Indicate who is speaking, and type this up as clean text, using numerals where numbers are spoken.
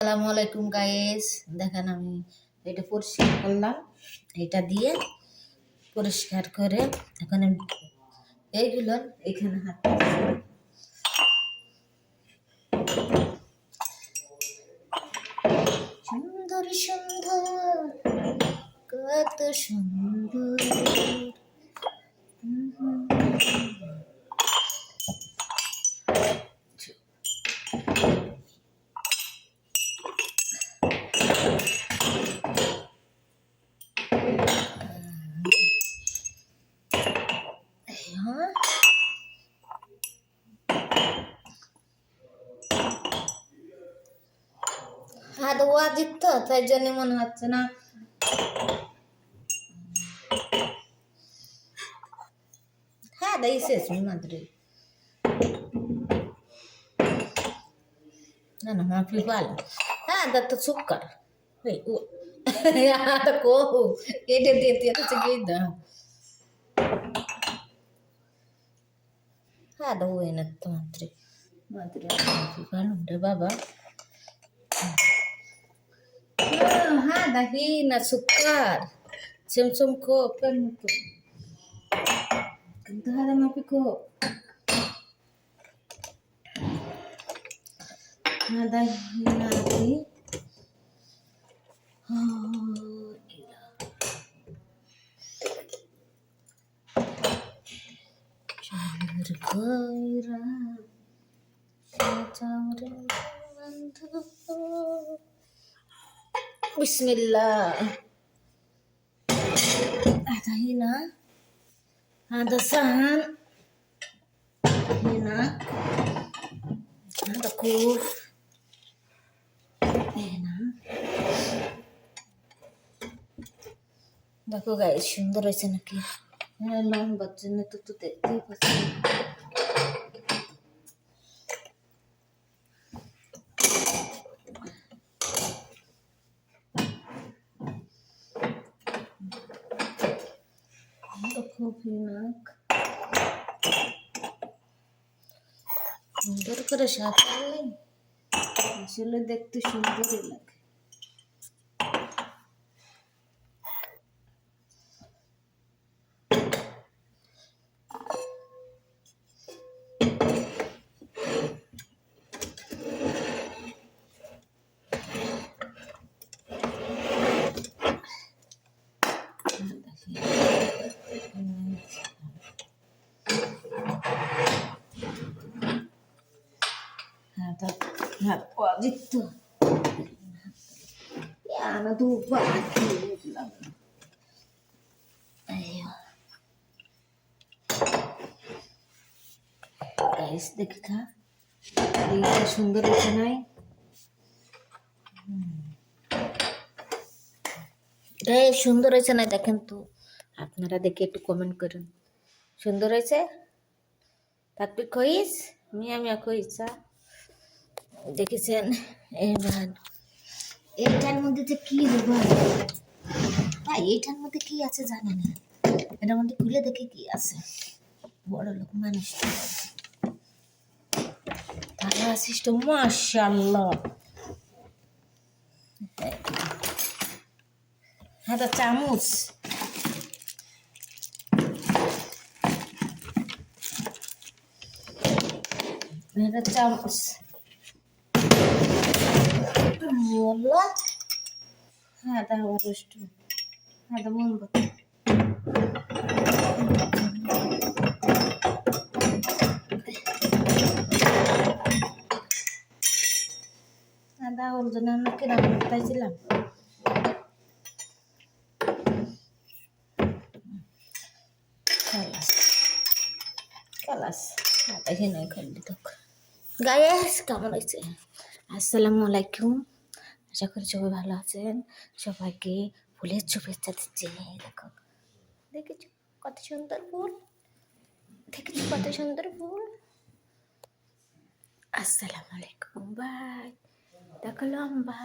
Speaker 1: আসসালামু আলাইকুম গাইস, দেখেন আমি এটা পরিষ্কার করলাম। এটা দিয়ে পরিষ্কার করে এখন এইগুলো এখানে হাত সুন্দর সুন্দর, কত সুন্দর। হ্যাঁ, হাত ওয়াজিব তো, তাই জন্য মনে হচ্ছে না। হ্যাঁ, শেষ মাত্র না না মাফি ভালো। হ্যাঁ, তো সুক্কর आता को एटे देते तो चाहिए दा। हाँ तो वो है ना तो मात्रे मात्रे माफी रे बाबा। हाँ दही ना सुक्कर सम को अपन तो तो हरा माफी को हाँ दही ना दही Bismillah. Ada hina, ada sahan, hina, ada kuf, hina. देखो गाइस सुंदर है ना कि लॉन्ग बच्चे ने तो देखते ही पसंद। देखो फिनाक सुंदर करे साथाले আসলে দেখতে সুন্দরই লাগে। Nah, kok gitu? Ya, anak tuh banget bilang. Ayo, guys, देखा ये सुंदर है ना? ये সুন্দর হয়েছে না দেখেন তো, আপনারা দেখে একটু কমেন্ট করুন। সুন্দর হয়েছে? তাকবি কইস মিয়া মিয়া কইসা দেখেছেন? এবার এইটার মধ্যে যে কি হবে ভাই, এইটার মধ্যে কি আছে জানি না। এটার মধ্যে খুলে দেখে কি আছে। বড় লোক মানুষ তারা সিস্টেম মাশাআল্লাহ। হ্যাঁ, চামচ এটা চামচ বললো। হ্যাঁ তা আবার রোস্ট। হ্যাঁ তো মন আদা ওর জন্য আমরা কেনা করতেছিলাম। খালাস এখানে খালি থাক। গাইস কেমন হয়েছে? আসসালামু আলাইকুম, আশা করি সবাই ভালো আছেন। সবাইকে ফুলের শুভেচ্ছা দিচ্ছি। দেখো দেখেছো কত সুন্দর ফুল, দেখেছো কত সুন্দর ফুল। আসসালামু আলাইকুম, বাই। দেখো লম্বা